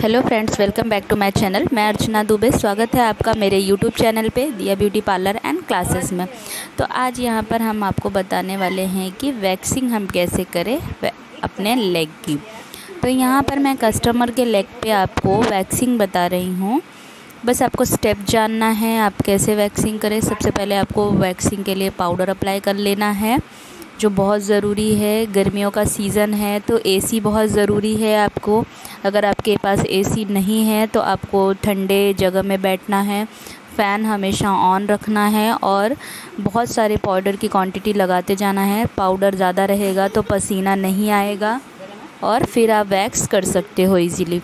Hello friends, welcome back to my channel. मैं अर्चना दुबे। स्वागत है आपका मेरे यूट्यूब चैनल पे दिया ब्यूटी पार्लर एंड क्लासेस में। तो आज यहाँ पर हम आपको बताने वाले हैं कि वैक्सिंग हम कैसे करें अपने लेग की। तो यहाँ पर मैं कस्टमर के लेग पे आपको वैक्सिंग बता रही हूँ। बस आपको स्टेप जानना है आप कैसे वैक्सिंग करें। सबसे पहले आपको वैक्सिंग के लिए पाउडर अप्लाई कर लेना है, जो बहुत ज़रूरी है। गर्मियों का सीज़न है तो एसी बहुत ज़रूरी है आपको। अगर आपके पास एसी नहीं है तो आपको ठंडे जगह में बैठना है, फ़ैन हमेशा ऑन रखना है और बहुत सारे पाउडर की क्वांटिटी लगाते जाना है। पाउडर ज़्यादा रहेगा तो पसीना नहीं आएगा और फिर आप वैक्स कर सकते हो इजीली।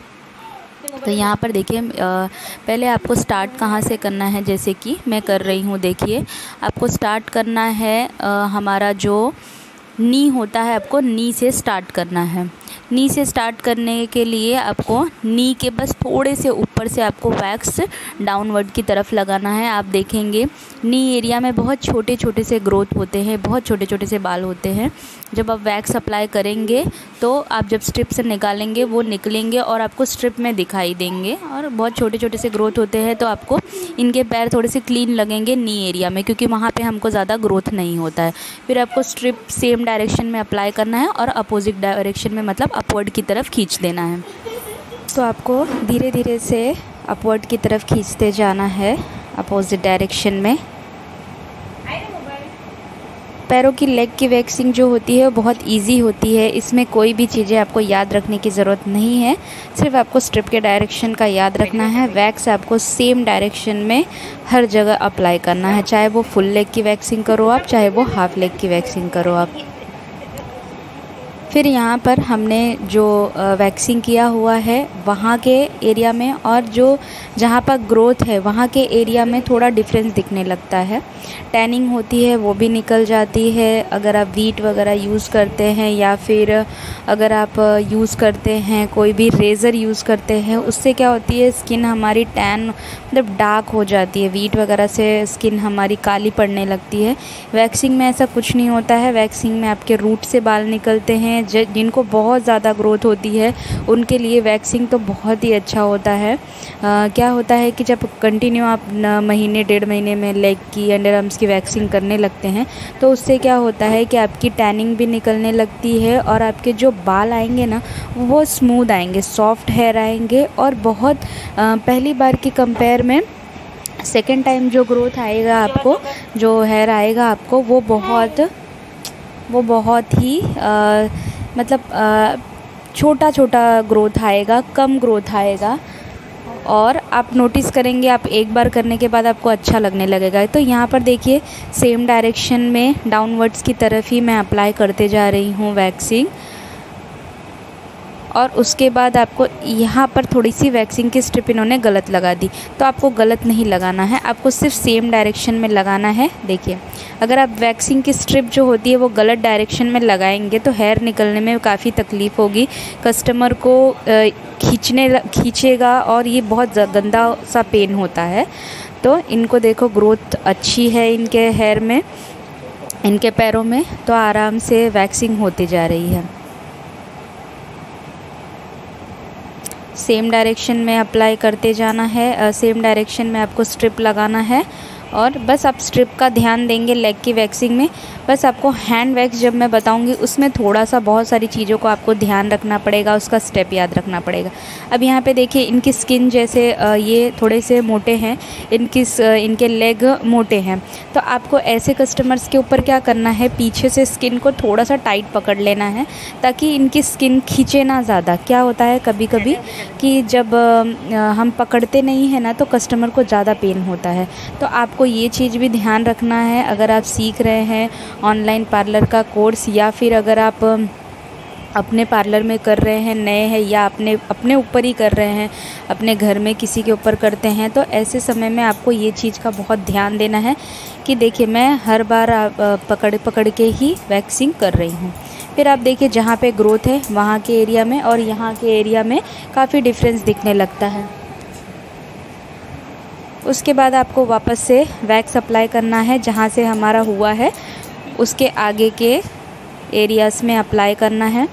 तो यहाँ पर देखिए, पहले आपको स्टार्ट कहाँ से करना है, जैसे कि मैं कर रही हूँ। देखिए, आपको स्टार्ट करना है हमारा जो नी होता है, आपको नी से स्टार्ट करना है। नी से स्टार्ट करने के लिए आपको नी के बस थोड़े से ऊपर से आपको वैक्स डाउनवर्ड की तरफ लगाना है। आप देखेंगे नी एरिया में बहुत छोटे छोटे से ग्रोथ होते हैं, बहुत छोटे छोटे से बाल होते हैं। जब आप वैक्स अप्लाई करेंगे तो आप जब स्ट्रिप से निकालेंगे वो निकलेंगे और आपको स्ट्रिप में दिखाई देंगे और बहुत छोटे छोटे से ग्रोथ होते हैं। तो आपको इनके पैर थोड़े से क्लीन लगेंगे नी एरिया में, क्योंकि वहाँ पे हमको ज़्यादा ग्रोथ नहीं होता है। फिर आपको स्ट्रिप सेम डायरेक्शन में अप्लाई करना है और अपोजिट डायरेक्शन में, मतलब अपवर्ड की तरफ खींच देना है। तो आपको धीरे धीरे से अपवर्ड की तरफ खींचते जाना है अपोजिट डायरेक्शन में। पैरों की लेग की वैक्सिंग जो होती है वो बहुत इजी होती है। इसमें कोई भी चीज़ें आपको याद रखने की ज़रूरत नहीं है, सिर्फ आपको स्ट्रिप के डायरेक्शन का याद रखना है। वैक्स आपको सेम डायरेक्शन में हर जगह अप्लाई करना है, चाहे वो फुल लेग की वैक्सिंग करो आप, चाहे वो हाफ लेग की वैक्सिंग करो आप। फिर यहाँ पर हमने जो वैक्सिंग किया हुआ है वहाँ के एरिया में और जो जहाँ पर ग्रोथ है वहाँ के एरिया में थोड़ा डिफरेंस दिखने लगता है। टैनिंग होती है वो भी निकल जाती है अगर आप वीट वगैरह यूज़ करते हैं, या फिर अगर आप यूज़ करते हैं कोई भी रेज़र यूज़ करते हैं। उससे क्या होती है, स्किन हमारी टैन मतलब डार्क हो जाती है। वीट वगैरह से स्किन हमारी काली पड़ने लगती है। वैक्सिंग में ऐसा कुछ नहीं होता है। वैक्सिंग में आपके रूट से बाल निकलते हैं। जिनको बहुत ज़्यादा ग्रोथ होती है उनके लिए वैक्सिंग तो बहुत ही अच्छा होता है। क्या होता है कि जब कंटिन्यू आप महीने डेढ़ महीने में लेग की, अंडर आर्म्स की वैक्सिंग करने लगते हैं तो उससे क्या होता है कि आपकी टैनिंग भी निकलने लगती है और आपके जो बाल आएंगे ना वो स्मूथ आएंगे, सॉफ्ट हेयर आएंगे और बहुत पहली बार की कंपेयर में सेकेंड टाइम जो ग्रोथ आएगा आपको, जो हेयर आएगा आपको, वो बहुत ही मतलब छोटा छोटा ग्रोथ आएगा, कम ग्रोथ आएगा। और आप नोटिस करेंगे, आप एक बार करने के बाद आपको अच्छा लगने लगेगा। तो यहाँ पर देखिए, सेम डायरेक्शन में डाउनवर्ड्स की तरफ ही मैं अप्लाई करते जा रही हूँ वैक्सिंग। और उसके बाद आपको यहाँ पर थोड़ी सी वैक्सिंग की स्ट्रिप इन्होंने गलत लगा दी, तो आपको गलत नहीं लगाना है, आपको सिर्फ सेम डायरेक्शन में लगाना है। देखिए, अगर आप वैक्सिंग की स्ट्रिप जो होती है वो गलत डायरेक्शन में लगाएंगे तो हेयर निकलने में काफ़ी तकलीफ़ होगी, कस्टमर को खींचेगा और ये बहुत गंदा सा पेन होता है। तो इनको देखो, ग्रोथ अच्छी है इनके हेयर में, इनके पैरों में, तो आराम से वैक्सिंग होती जा रही है। सेम डायरेक्शन में अप्लाई करते जाना है, सेम डायरेक्शन में आपको स्ट्रिप लगाना है और बस आप स्ट्रिप का ध्यान देंगे लेग की वैक्सिंग में। बस आपको हैंड वैक्स जब मैं बताऊंगी उसमें थोड़ा सा बहुत सारी चीज़ों को आपको ध्यान रखना पड़ेगा, उसका स्टेप याद रखना पड़ेगा। अब यहाँ पे देखिए, इनकी स्किन जैसे ये थोड़े से मोटे हैं, इनके लेग मोटे हैं, तो आपको ऐसे कस्टमर्स के ऊपर क्या करना है, पीछे से स्किन को थोड़ा सा टाइट पकड़ लेना है ताकि इनकी स्किन खींचे ना ज़्यादा। क्या होता है कभी कभी कि जब हम पकड़ते नहीं हैं ना तो कस्टमर को ज़्यादा पेन होता है। तो आपको ये चीज़ भी ध्यान रखना है अगर आप सीख रहे हैं ऑनलाइन पार्लर का कोर्स, या फिर अगर आप अपने पार्लर में कर रहे हैं, नए हैं, या अपने ऊपर ही कर रहे हैं, अपने घर में किसी के ऊपर करते हैं। तो ऐसे समय में आपको ये चीज़ का बहुत ध्यान देना है कि देखिए, मैं हर बार पकड़ के ही वैक्सिंग कर रही हूँ। फिर आप देखिए, जहाँ पे ग्रोथ है वहाँ के एरिया में और यहाँ के एरिया में काफ़ी डिफरेंस दिखने लगता है। उसके बाद आपको वापस से वैक्स अप्लाई करना है, जहाँ से हमारा हुआ है उसके आगे के एरियाज़ में अप्लाई करना है।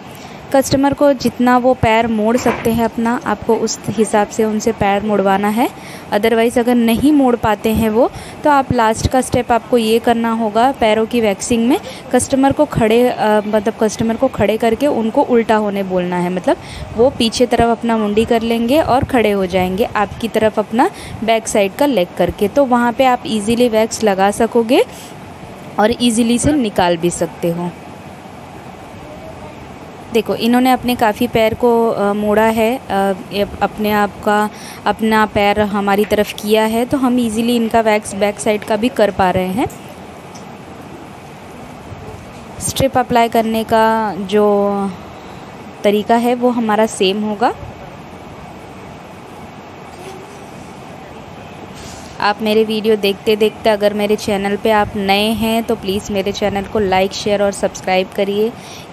कस्टमर को जितना वो पैर मोड़ सकते हैं अपना, आपको उस हिसाब से उनसे पैर मोड़वाना है। अदरवाइज़ अगर नहीं मोड़ पाते हैं वो, तो आप लास्ट का स्टेप आपको ये करना होगा पैरों की वैक्सिंग में, कस्टमर को खड़े करके उनको उल्टा होने बोलना है। मतलब वो पीछे तरफ अपना मुंडी कर लेंगे और खड़े हो जाएंगे आपकी तरफ अपना बैक साइड का लेग करके। तो वहाँ पे आप इजीली वैक्स लगा सकोगे और इजीली से निकाल भी सकते हो। देखो इन्होंने अपने काफ़ी पैर को मोड़ा है, अपना पैर हमारी तरफ किया है, तो हम इजीली इनका वैक्स बैक साइड का भी कर पा रहे हैं। स्ट्रिप अप्लाई करने का जो तरीका है वो हमारा सेम होगा। आप मेरे वीडियो देखते देखते अगर मेरे चैनल पे आप नए हैं तो प्लीज़ मेरे चैनल को लाइक, शेयर और सब्सक्राइब करिए।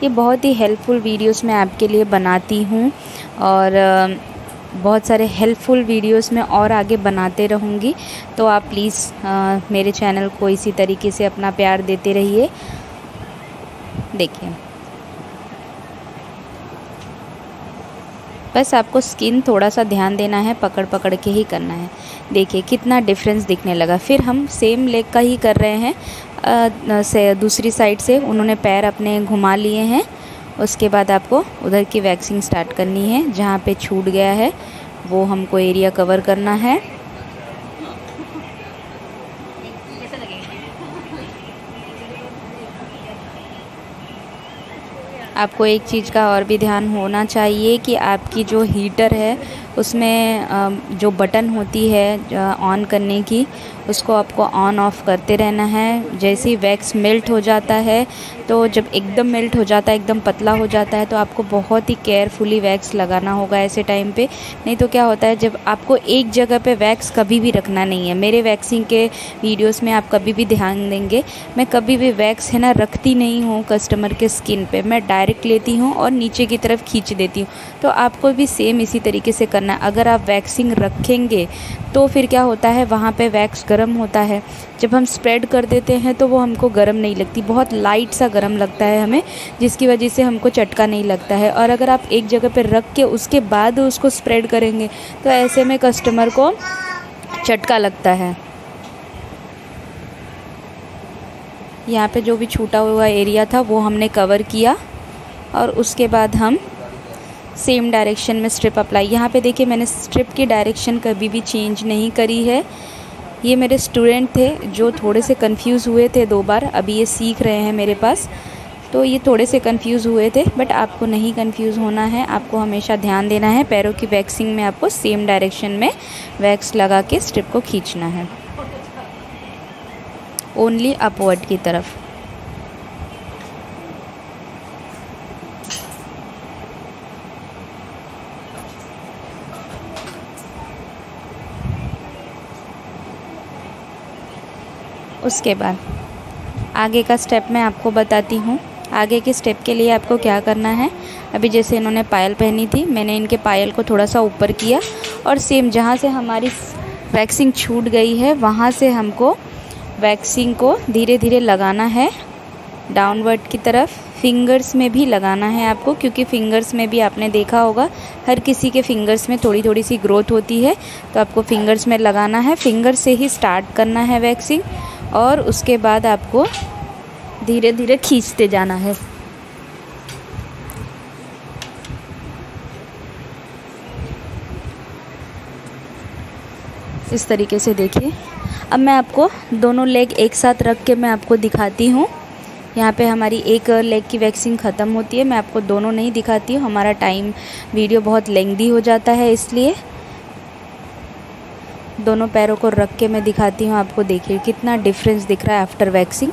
ये बहुत ही हेल्पफुल वीडियोस मैं आपके लिए बनाती हूँ और बहुत सारे हेल्पफुल वीडियोस में और आगे बनाते रहूँगी। तो आप प्लीज़ मेरे चैनल को इसी तरीके से अपना प्यार देते रहिए। देखिए बस आपको स्किन थोड़ा सा ध्यान देना है, पकड़ पकड़ के ही करना है। देखिए कितना डिफरेंस दिखने लगा। फिर हम सेम लेग का ही कर रहे हैं, दूसरी साइड से उन्होंने पैर अपने घुमा लिए हैं। उसके बाद आपको उधर की वैक्सिंग स्टार्ट करनी है। जहाँ पे छूट गया है वो हमको एरिया कवर करना है। आपको एक चीज़ का और भी ध्यान होना चाहिए कि आपकी जो हीटर है उसमें जो बटन होती है ऑन करने की, उसको आपको ऑन ऑफ करते रहना है। जैसे ही वैक्स मेल्ट हो जाता है, तो जब एकदम मेल्ट हो जाता है, एकदम पतला हो जाता है, तो आपको बहुत ही केयरफुली वैक्स लगाना होगा ऐसे टाइम पे। नहीं तो क्या होता है, जब आपको एक जगह पे वैक्स कभी भी रखना नहीं है। मेरे वैक्सिंग के वीडियोस में आप कभी भी ध्यान देंगे, मैं कभी भी वैक्स है ना रखती नहीं हूँ कस्टमर के स्किन पे, मैं डायरेक्ट लेती हूँ और नीचे की तरफ खींच देती हूँ। तो आपको भी सेम इसी तरीके से करना है। अगर आप वैक्सिंग रखेंगे तो फिर क्या होता है, वहाँ पे वैक्स गर्म होता है। जब हम स्प्रेड कर देते हैं तो वो हमको गर्म नहीं लगती, बहुत लाइट सा गर्म लगता है हमें, जिसकी वजह से हमको चटका नहीं लगता है। और अगर आप एक जगह पे रख के उसके बाद उसको स्प्रेड करेंगे तो ऐसे में कस्टमर को चटका लगता है। यहाँ पे जो भी छूटा हुआ एरिया था वो हमने कवर किया और उसके बाद हम सेम डायरेक्शन में स्ट्रिप अप्लाई। यहाँ पे देखिए मैंने स्ट्रिप की डायरेक्शन कभी भी चेंज नहीं करी है। ये मेरे स्टूडेंट थे जो थोड़े से कंफ्यूज हुए थे 2 बार, अभी ये सीख रहे हैं मेरे पास, तो ये थोड़े से कंफ्यूज हुए थे। बट आपको नहीं कंफ्यूज होना है, आपको हमेशा ध्यान देना है। पैरों की वैक्सिंग में आपको सेम डायरेक्शन में वैक्स लगा के स्ट्रिप को खींचना है, ओनली अपवर्ड की तरफ। उसके बाद आगे का स्टेप मैं आपको बताती हूँ। आगे के स्टेप के लिए आपको क्या करना है, अभी जैसे इन्होंने पायल पहनी थी, मैंने इनके पायल को थोड़ा सा ऊपर किया और सेम जहाँ से हमारी वैक्सिंग छूट गई है वहाँ से हमको वैक्सिंग को धीरे धीरे लगाना है डाउनवर्ड की तरफ। फिंगर्स में भी लगाना है आपको, क्योंकि फिंगर्स में भी आपने देखा होगा हर किसी के फिंगर्स में थोड़ी थोड़ी सी ग्रोथ होती है, तो आपको फिंगर्स में लगाना है। फिंगर से ही स्टार्ट करना है वैक्सिंग और उसके बाद आपको धीरे धीरे खींचते जाना है। इस तरीके से देखिए। अब मैं आपको दोनों लेग एक साथ रख के मैं आपको दिखाती हूँ। यहाँ पे हमारी एक लेग की वैक्सिंग ख़त्म होती है, मैं आपको दोनों नहीं दिखाती हूँ, हमारा वीडियो बहुत लेंथी हो जाता है, इसलिए दोनों पैरों को रख के मैं दिखाती हूँ आपको। देखिए कितना डिफरेंस दिख रहा है आफ्टर वैक्सिंग।